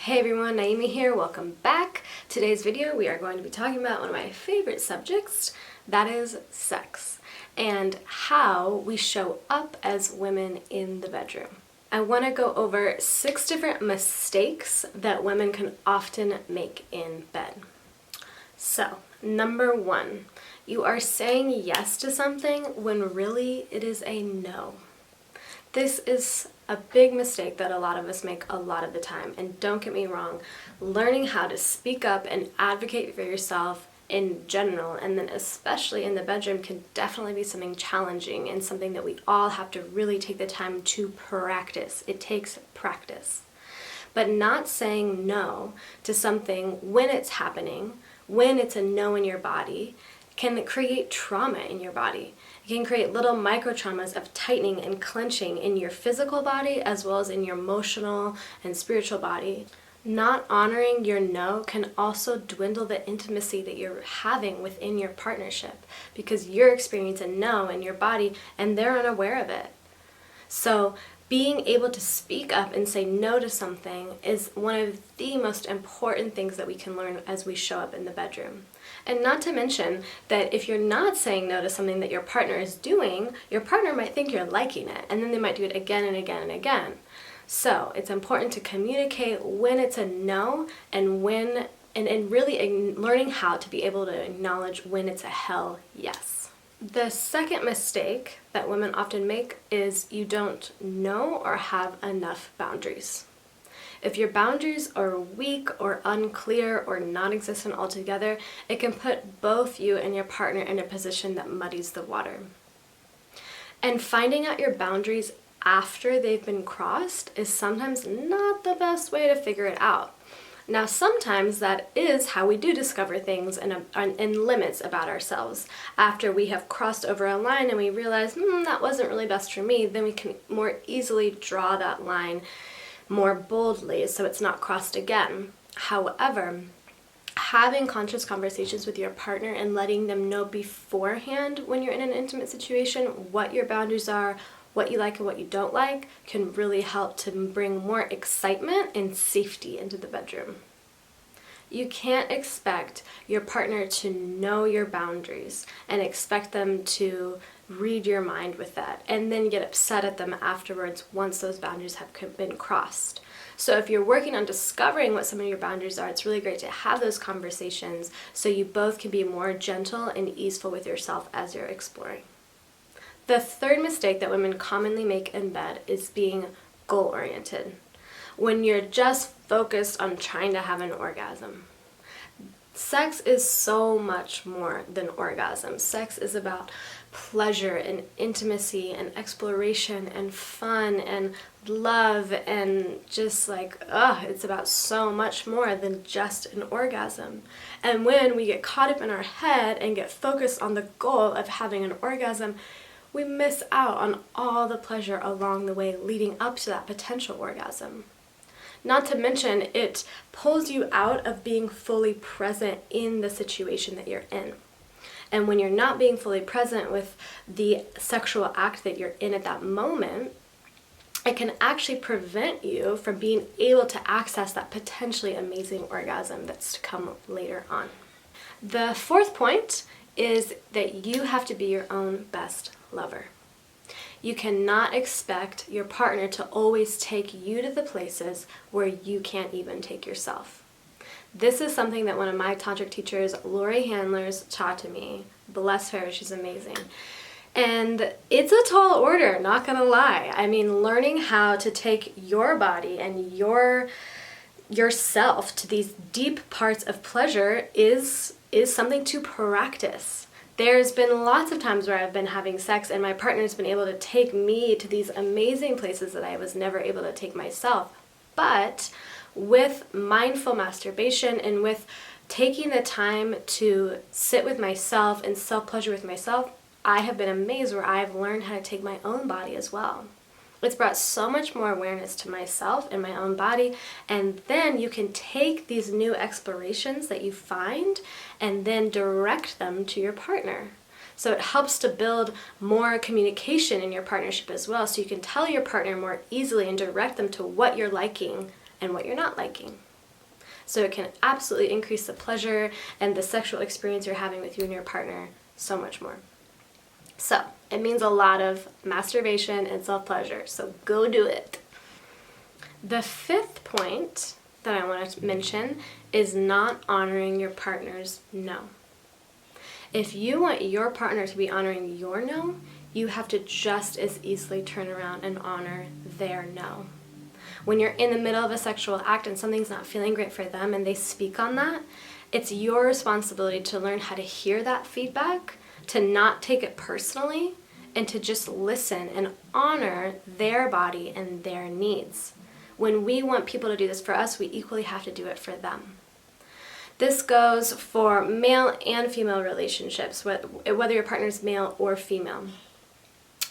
Hey everyone, Naomi here, welcome back. Today's video we are going to be talking about one of my favorite subjects, that is sex, and how we show up as women in the bedroom. I want to go over 6 different mistakes that women can often make in bed. So, number 1, you are saying yes to something when really it is a no. This is a big mistake that a lot of us make a lot of the time, and don't get me wrong, learning how to speak up and advocate for yourself in general, and then especially in the bedroom, can definitely be something challenging and something that we all have to really take the time to practice. It takes practice. But not saying no to something when it's happening, when it's a no in your body, can create trauma in your body. It can create little micro traumas of tightening and clenching in your physical body as well as in your emotional and spiritual body. Not honoring your no can also dwindle the intimacy that you're having within your partnership because you're experiencing a no in your body and they're unaware of it. So being able to speak up and say no to something is one of the most important things that we can learn as we show up in the bedroom. And not to mention that if you're not saying no to something that your partner is doing, your partner might think you're liking it, and then they might do it again and again and again. So it's important to communicate when it's a no and when, and really learning how to be able to acknowledge when it's a hell yes. The second mistake that women often make is you don't know or have enough boundaries. If your boundaries are weak or unclear or non-existent altogether, it can put both you and your partner in a position that muddies the water. And finding out your boundaries after they've been crossed is sometimes not the best way to figure it out. Now, sometimes that is how we do discover things and limits about ourselves. After we have crossed over a line and we realize, that wasn't really best for me, then we can more easily draw that line more boldly so it's not crossed again. However, having conscious conversations with your partner and letting them know beforehand when you're in an intimate situation what your boundaries are, what you like and what you don't like, can really help to bring more excitement and safety into the bedroom. You can't expect your partner to know your boundaries and expect them to read your mind with that and then get upset at them afterwards once those boundaries have been crossed. So if you're working on discovering what some of your boundaries are, it's really great to have those conversations so you both can be more gentle and easeful with yourself as you're exploring. The third mistake that women commonly make in bed is being goal-oriented. When you're just focused on trying to have an orgasm. Sex is so much more than orgasm. Sex is about pleasure and intimacy and exploration and fun and love and just it's about so much more than just an orgasm. And when we get caught up in our head and get focused on the goal of having an orgasm, we miss out on all the pleasure along the way leading up to that potential orgasm. Not to mention, it pulls you out of being fully present in the situation that you're in. And when you're not being fully present with the sexual act that you're in at that moment, it can actually prevent you from being able to access that potentially amazing orgasm that's to come later on. The fourth point is that you have to be your own best lover. You cannot expect your partner to always take you to the places where you can't even take yourself. This is something that one of my tantric teachers, Lori Handlers, taught to me. Bless her, she's amazing. And it's a tall order, not gonna lie. I mean, learning how to take your body and yourself to these deep parts of pleasure is something to practice. There's been lots of times where I've been having sex and my partner's been able to take me to these amazing places that I was never able to take myself. But with mindful masturbation and with taking the time to sit with myself and self-pleasure with myself, I have been amazed where I've learned how to take my own body as well. It's brought so much more awareness to myself and my own body, and then you can take these new explorations that you find and then direct them to your partner. So it helps to build more communication in your partnership as well, so you can tell your partner more easily and direct them to what you're liking and what you're not liking. So it can absolutely increase the pleasure and the sexual experience you're having with you and your partner so much more. So it means a lot of masturbation and self-pleasure, so go do it. The fifth point that I want to mention is not honoring your partner's no. If you want your partner to be honoring your no, you have to just as easily turn around and honor their no. When you're in the middle of a sexual act and something's not feeling great for them and they speak on that, it's your responsibility to learn how to hear that feedback, to not take it personally, and to just listen and honor their body and their needs. When we want people to do this for us, we equally have to do it for them. This goes for male and female relationships, whether your partner's male or female.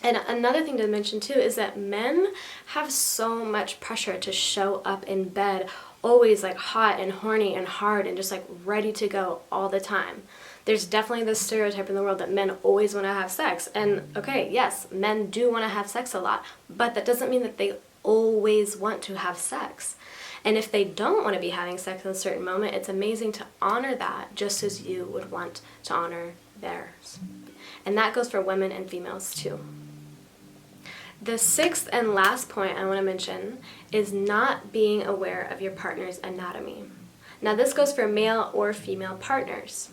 And another thing to mention too is that men have so much pressure to show up in bed always like hot and horny and hard and just like ready to go all the time. There's definitely this stereotype in the world that men always want to have sex. And okay, yes, men do want to have sex a lot, but that doesn't mean that they always want to have sex. And if they don't want to be having sex in a certain moment, it's amazing to honor that just as you would want to honor theirs. And that goes for women and females too. The sixth and last point I want to mention is not being aware of your partner's anatomy. Now this goes for male or female partners.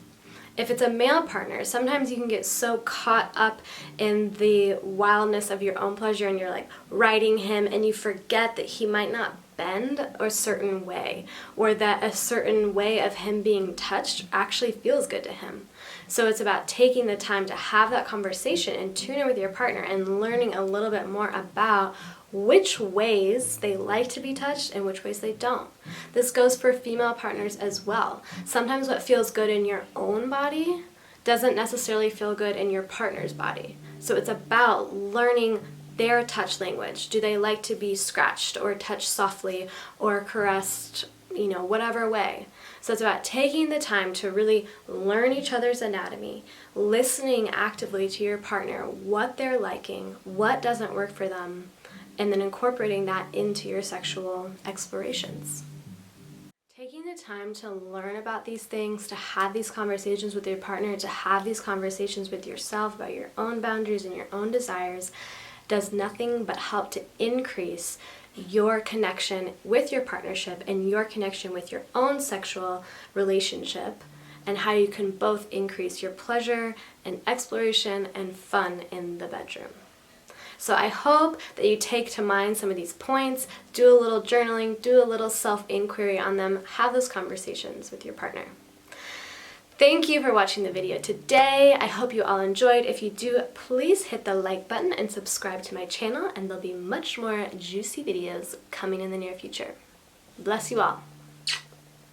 If it's a male partner, sometimes you can get so caught up in the wildness of your own pleasure and you're like riding him and you forget that he might not bend a certain way, or that a certain way of him being touched actually feels good to him. So it's about taking the time to have that conversation and tune in with your partner and learning a little bit more about which ways they like to be touched and which ways they don't. This goes for female partners as well. Sometimes what feels good in your own body doesn't necessarily feel good in your partner's body. So it's about learning their touch language. Do they like to be scratched or touched softly or caressed, whatever way? So it's about taking the time to really learn each other's anatomy, listening actively to your partner, what they're liking, what doesn't work for them, and then incorporating that into your sexual explorations. Taking the time to learn about these things, to have these conversations with your partner, to have these conversations with yourself about your own boundaries and your own desires does nothing but help to increase your connection with your partnership and your connection with your own sexual relationship, and how you can both increase your pleasure and exploration and fun in the bedroom. So I hope that you take to mind some of these points, do a little journaling, do a little self-inquiry on them, have those conversations with your partner. Thank you for watching the video today. I hope you all enjoyed. If you do, please hit the like button and subscribe to my channel, and there'll be much more juicy videos coming in the near future. Bless you all.